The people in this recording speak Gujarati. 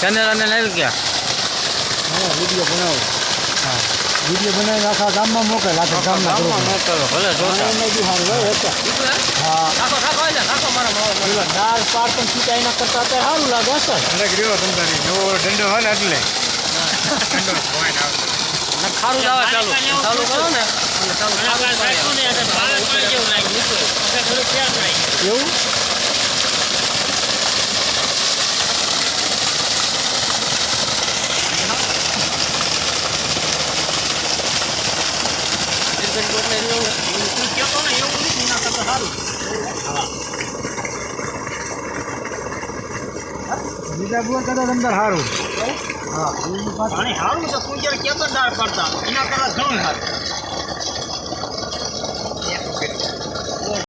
ચેનલ અને લાવી ગયા હા વિડીયો બનાવો હા વિડીયો બનાવીને આખા ગામમાં મોકલે આખા ગામમાં મોકલો ભલે જોતા હા કાકો કાકો એટલે કાકો મારા પેલા દાળ પાર પણ છૂટા એના કરતાં અત્યારે સારું લાગે હશે અલગ રહ્યો તમને નવો દંડો હોય ને એટલે ખારું લાવવા ચાલુ ચાલુ કરો ને એટલે ચાલુ એવું બીજા બોર કરતા અંદર સારું હા પાણી સારું છે તું જ્યારે કેતો દાળ પડતા એના કરતા ઘણું સારું